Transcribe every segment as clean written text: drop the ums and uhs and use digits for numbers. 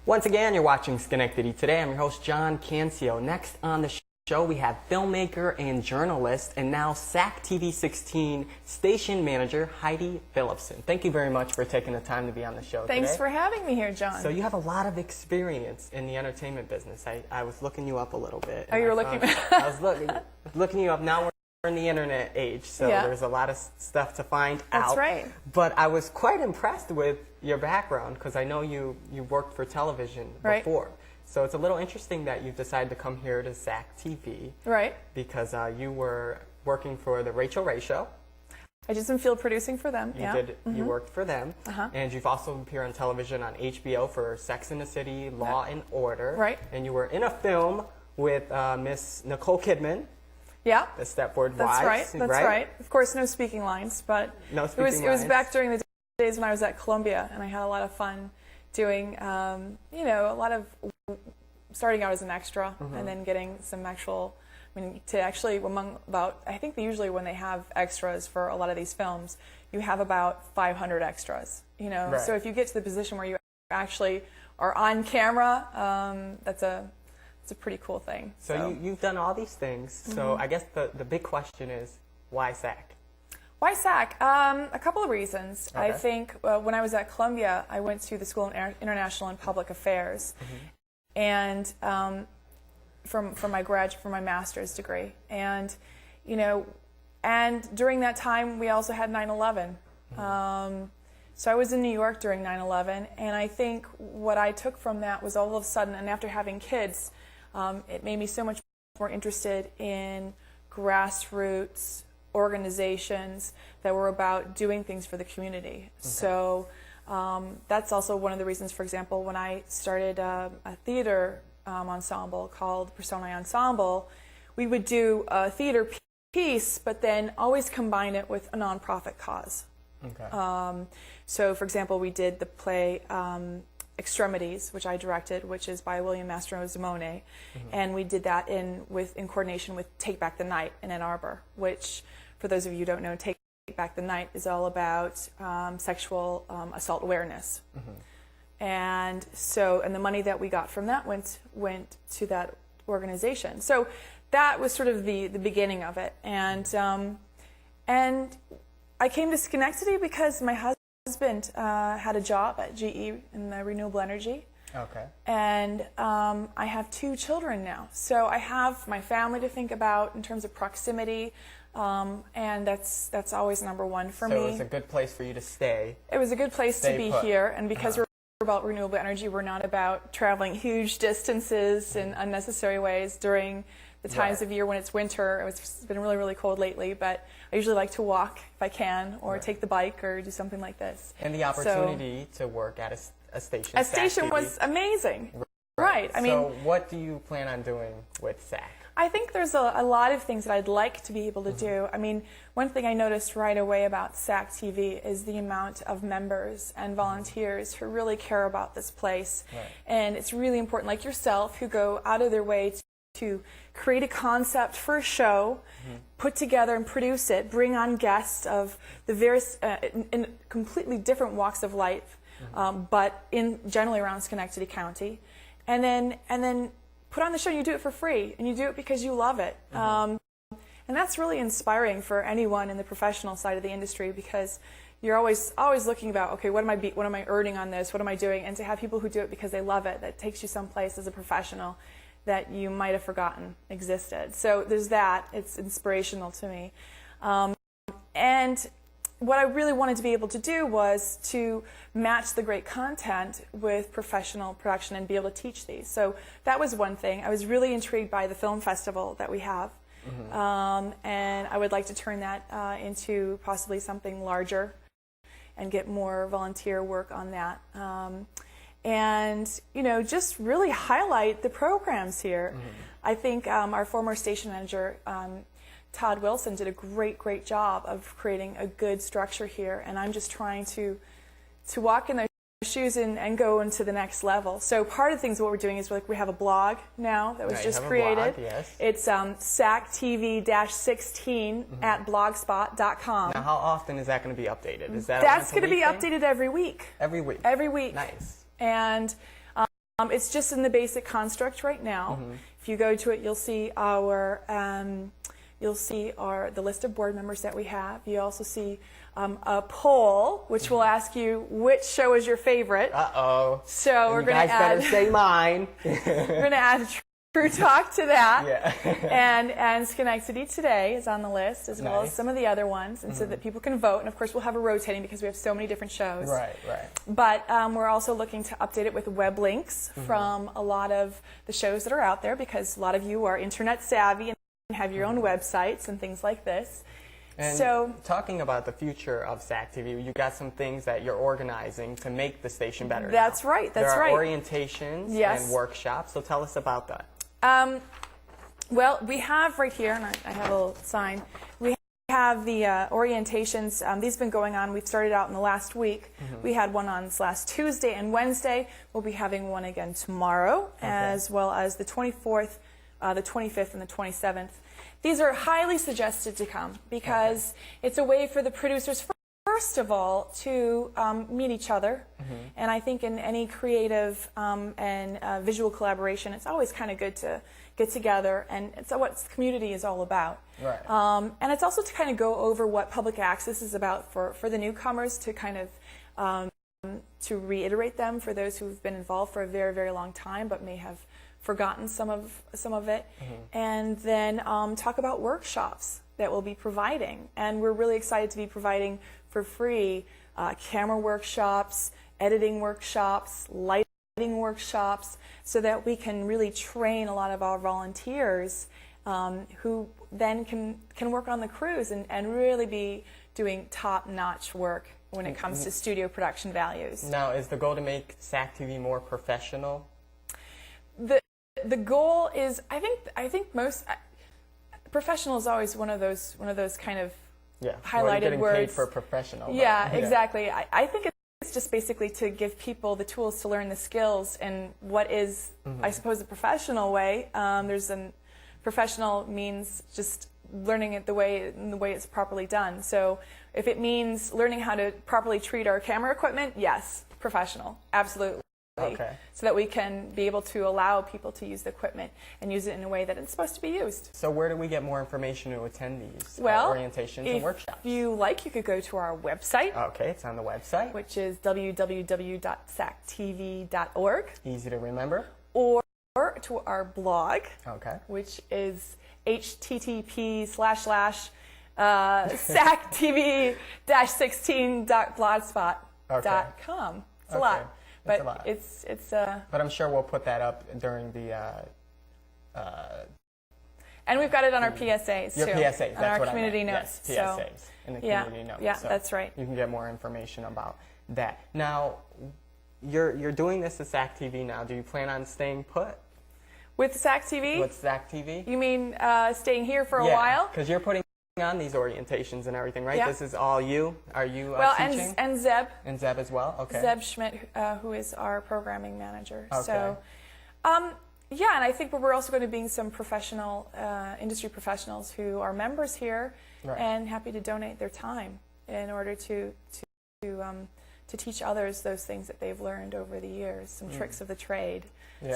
Once again, you're watching Schenectady Today. I'm your host, John Cancio. Next on the show, we have filmmaker and journalist, and now SAC TV 16 station manager, Heidi Philipsen. Thank you very much for taking the time to be on the show Thanks today. for having me here, John. So you have a lot of experience in the entertainment business. I was looking you up a little bit. Oh, you were looking? I was looking you up. Now we're in the internet age, so yeah. There's a lot of stuff to find out. That's right. But I was quite impressed with your background because I know you worked for television before. Right. So it's a little interesting that you've decided to come here to SAC TV. Right. Because you were working for the Rachel Ray Show. I did some field producing for them. You worked for them. And you've also appeared on television on HBO for Sex and the City, Law and Order. Right. And you were in a film with Miss Nicole Kidman. Yeah. The Stepford That's Wives. That's right. Of course, no speaking lines, but no speaking lines. It was back during the days when I was at Columbia, and I had a lot of fun doing, a lot of starting out as an extra and then getting some actual, I think usually when they have extras for a lot of these films, you have about 500 extras, Right. So if you get to the position where you actually are on camera, that's a pretty cool thing. So you've done all these things. So I guess the big question is, why SAC? Why SAC? A couple of reasons. Okay. I think when I was at Columbia, I went to the School of International and Public Affairs, and from my master's degree, and and during that time we also had 9/11. So I was in New York during 9/11, and I think what I took from that was all of a sudden, and after having kids, it made me so much more interested in grassroots organizations that were about doing things for the community. Okay. So that's also one of the reasons, for example, when I started a theater ensemble called Personae Ensemble, we would do a theater piece, but then always combine it with a nonprofit cause. Okay. So, for example, we did the play Extremities, which I directed, which is by William Mastro Simone, and we did that in coordination with Take Back the Night in Ann Arbor, which, for those of you who don't know, Take Back the Night is all about sexual assault awareness. And the money that we got from that went to that organization. So that was sort of the beginning of it, and I came to Schenectady because my husband had a job at GE in renewable energy. Okay. And I have 2 children now. So I have my family to think about in terms of proximity, and that's always number one for me. So it was a good place for you to stay. It was a good place to be here, and because we're about renewable energy, we're not about traveling huge distances in unnecessary ways during the times of year when it's winter. It's been really, really cold lately, but I usually like to walk if I can, or take the bike, or do something like this. And the opportunity to work at a station. A station was amazing. Right. So what do you plan on doing with SAC? I think there's a lot of things that I'd like to be able to do. I mean, one thing I noticed right away about SAC TV is the amount of members and volunteers who really care about this place. Right. And it's really important, like yourself, who go out of their way to create a concept for a show, put together and produce it, bring on guests of the various, in completely different walks of life, but generally around Schenectady County, and then put on the show. And you do it for free, and you do it because you love it, and that's really inspiring for anyone in the professional side of the industry, because you're always looking about, okay, what am I earning on this? What am I doing? And to have people who do it because they love it, that takes you someplace as a professional that you might have forgotten existed. So there's that. It's inspirational to me. And what I really wanted to be able to do was to match the great content with professional production and be able to teach these. So that was one thing. I was really intrigued by the film festival that we have. And I would like to turn that into possibly something larger and get more volunteer work on that. And just really highlight the programs here. I think our former station manager, Todd Wilson, did a great job of creating a good structure here, and I'm just trying to walk in those shoes and go into the next level. So part of the things what we're doing is we have a blog now that was just created. Blog, yes. It's SACTV-16 at blogspot.com. Now, how often is that going to be updated? Is that That's going to be updated every week. Every week. Every week. Nice. And It's just in the basic construct right now. If you go to it, you'll see our the list of board members that we have. You also see a poll, which will ask you which show is your favorite. Uh-oh. So we're you going guys to add. better say mine. We're going to add True Talk to that. Yeah. and Schenectady Today is on the list, as well as some of the other ones, and so that people can vote. And of course, we'll have a rotating because we have so many different shows. Right, right. But we're also looking to update it with web links from a lot of the shows that are out there, because a lot of you are internet savvy and have your own websites and things like this. And so, talking about the future of SAC TV, you got some things that you're organizing to make the station better. That's now. right. That's there are right. orientations and workshops. So tell us about that. Well, we have right here, and I have a little sign. We have the orientations. These have been going on. We've started out in the last week. We had one on this last Tuesday and Wednesday. We'll be having one again tomorrow, as well as the 24th, the 25th, and the 27th. These are highly suggested to come because it's a way for the producers, first of all, to meet each other. And I think in any creative and visual collaboration, it's always kind of good to get together, and it's what community is all about. Right. And it's also to kind of go over what public access is about for the newcomers, to kind of to reiterate them for those who've been involved for a very, very long time but may have forgotten some of it, and then talk about workshops that we'll be providing. And we're really excited to be providing for free camera workshops, editing workshops, lighting workshops, so that we can really train a lot of our volunteers who then can work on the crews and really be doing top-notch work when it comes to studio production values. Now, is the goal to make SAC TV more professional? The goal is, I think most professional is always one of those kind of highlighted getting words. Paid for professional. Yeah, exactly. I think it's just basically to give people the tools to learn the skills and what is, I suppose, a professional way. Professional means just learning it the way it's properly done. So if it means learning how to properly treat our camera equipment, yes, professional, absolutely. Okay. So that we can be able to allow people to use the equipment and use it in a way that it's supposed to be used. So where do we get more information to attend these orientations and workshops? If you like, you could go to our website. Okay, it's on the website. Which is www.sactv.org. Easy to remember. Or to our blog. Okay. Which is http://sactv-16.blogspot.com. It's a lot. But it's But I'm sure we'll put that up during the. And we've got it on our PSAs your too. PSAs, on our community notes. Yes, PSAs in the community notes. Yeah, so that's right. You can get more information about that. Now, you're doing this at SAC TV now. Do you plan on staying put? With SAC TV? With SAC TV? You mean staying here for a while? Because you're putting on these orientations and everything, right? Yeah. This is all you? Are you teaching? And Zeb. And Zeb as well? Okay. Zeb Schmidt, who is our programming manager. Okay. So, yeah, and I think we're also going to be some professional, industry professionals who are members here and happy to donate their time in order to teach others those things that they've learned over the years, some tricks of the trade,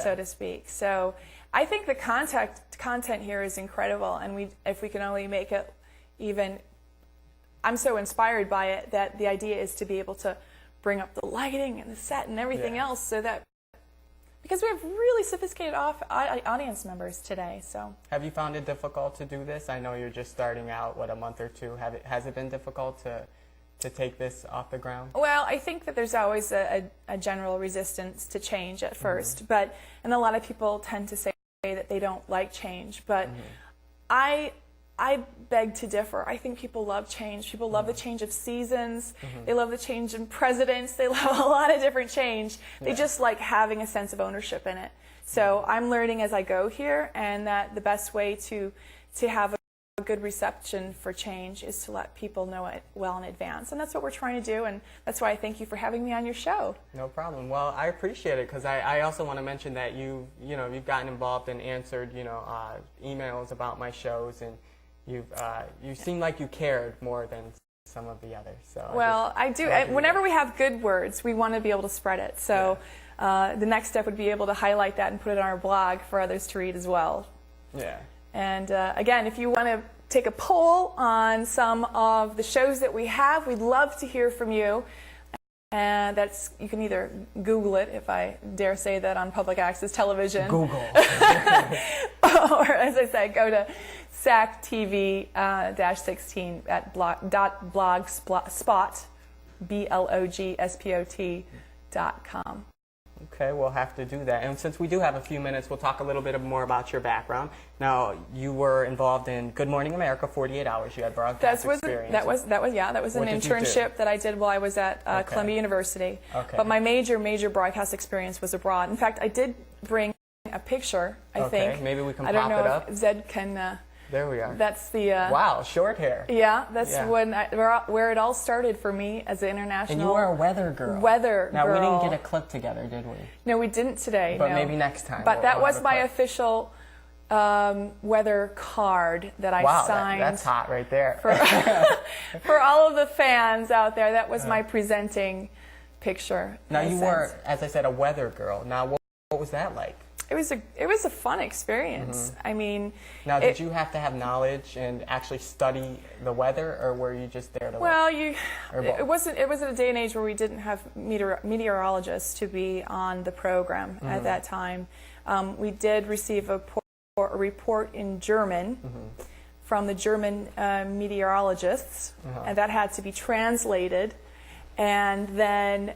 so to speak. So I think the content here is incredible, and if we can only make it even, I'm so inspired by it that the idea is to be able to bring up the lighting and the set and everything else, so that, because we have really sophisticated audience members today. So have you found it difficult to do this? I know you're just starting out, a month or two. Has it been difficult to take this off the ground? Well, I think that there's always a general resistance to change at first, and a lot of people tend to say that they don't like change, but I beg to differ. I think people love change. People love the change of seasons. They love the change in presidents. They love a lot of different change. They just like having a sense of ownership in it. So I'm learning as I go here, and that the best way to have a good reception for change is to let people know it well in advance. And that's what we're trying to do, and that's why I thank you for having me on your show. No problem. Well, I appreciate it, because I also want to mention that you've gotten involved and answered emails about my shows, and you seem like you cared more than some of the others. So I do. Whenever we have good words, we want to be able to spread it. So the next step would be able to highlight that and put it on our blog for others to read as well. Yeah. And again, if you want to take a poll on some of the shows that we have, we'd love to hear from you. And you can either Google it, if I dare say that on public access television. Google. Or, as I said, go to SACTV-16 at blogspot, blogspot.com. Okay, we'll have to do that. And since we do have a few minutes, we'll talk a little bit more about your background. Now, you were involved in Good Morning America, 48 Hours. You had broadcast experience. That was an internship that I did while I was at Columbia University. Okay. But my major broadcast experience was abroad. In fact, I did bring a picture, I think. Maybe we can I pop don't it know up. if Zed can... There we are. That's the... wow, short hair. Yeah, that's where it all started for me as an international... And you were a weather girl. Now, we didn't get a clip together, did we? No, we didn't today. But no. maybe next time. But that was my official weather card that I signed. Wow, that's hot right there. For all of the fans out there, that was my presenting picture. Now, you were, as I said, a weather girl. Now, what was that like? It was a fun experience. Mm-hmm. I mean, now did you have to have knowledge and actually study the weather, or were you just there to? Well, it wasn't a day and age where we didn't have meteorologists to be on the program at that time. We did receive a report in German from the German meteorologists, and that had to be translated and then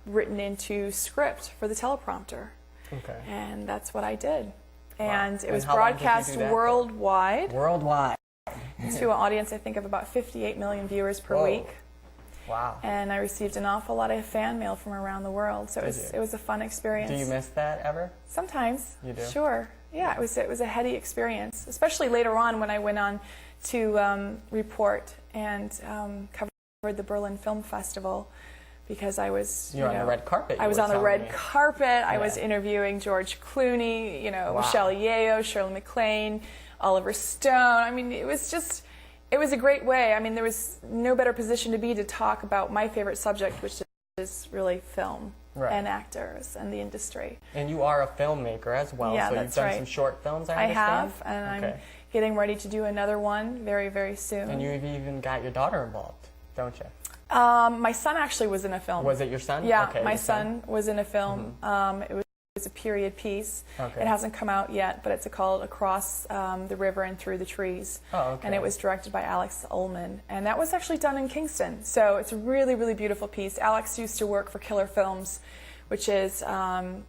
written into script for the teleprompter. Okay. And that's what I did. And Wow. it was And how long did you broadcast do that worldwide. Worldwide. To an audience, I think, of about 58 million viewers per week. Wow. And I received an awful lot of fan mail from around the world. So it was a fun experience. Do you miss that ever? Sometimes. You do? Sure. Yeah, it was a heady experience, especially later on when I went on to report and covered the Berlin Film Festival. Because I was, You're on the red carpet. I was on the red carpet. I was interviewing George Clooney, Michelle Yeoh, Shirley MacLaine, Oliver Stone. I mean, it was a great way. I mean, there was no better position to be to talk about my favorite subject, which is really film and actors and the industry. And you are a filmmaker as well. Yeah, so that's you've done some short films, I understand? have, and I'm getting ready to do another one very, very soon. And you've even got your daughter involved, don't you? My son actually was in a film. Was it your son? Yeah, okay, my son was in a film. It was a period piece. Okay. It hasn't come out yet, but it's called Across the River and Through the Trees. Oh, okay. And it was directed by Alex Ullman. And that was actually done in Kingston. So it's a really, really beautiful piece. Alex used to work for Killer Films, which is a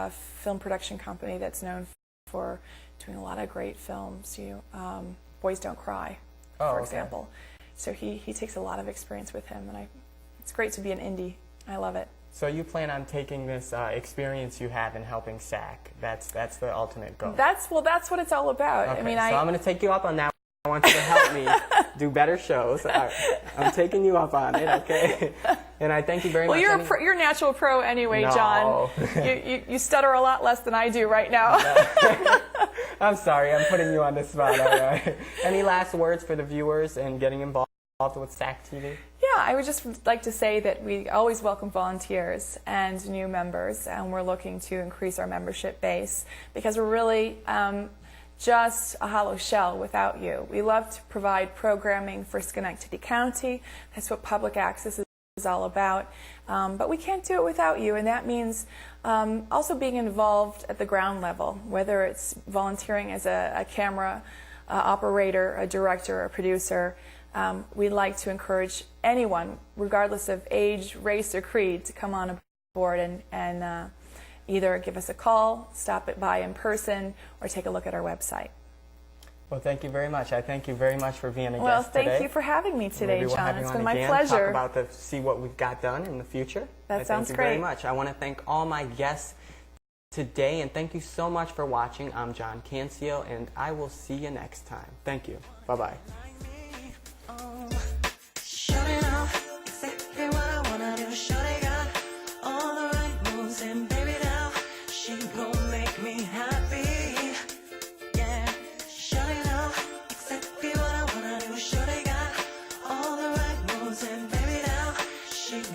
film production company that's known for doing a lot of great films. Boys Don't Cry, for example. So he takes a lot of experience with him, and it's great to be an indie. I love it. So you plan on taking this experience you have in helping SAC? That's the ultimate goal. That's what it's all about. Okay, I mean, so I'm going to take you up on that. I want you to help me do better shows. I'm taking you up on it, okay? And I thank you very much. Well, you're a natural pro anyway, No. John. You stutter a lot less than I do right now. I'm sorry, I'm putting you on the spot. All right. Any last words for the viewers and getting involved with SAC TV? Yeah, I would just like to say that we always welcome volunteers and new members, and we're looking to increase our membership base because we're really just a hollow shell without you. We love to provide programming for Schenectady County. That's what public access is all about. But we can't do it without you, and that means also being involved at the ground level, whether it's volunteering as a camera operator, a director, a producer. We'd like to encourage anyone, regardless of age, race, or creed, to come on board and either give us a call, stop it by in person, or take a look at our website. Well, thank you very much. I thank you very much for being a Well, guest today. thank you for having me today, Maybe we'll John. have you It's on been my again, pleasure. Talk about see what we've got done in the future. That sounds Thank you great. very much. I want to thank all my guests today, and thank you so much for watching. I'm John Cancio, and I will see you next time. Thank you. Bye-bye.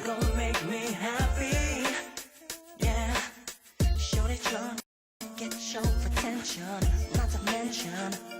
Gonna make me happy, yeah. attention, not to mention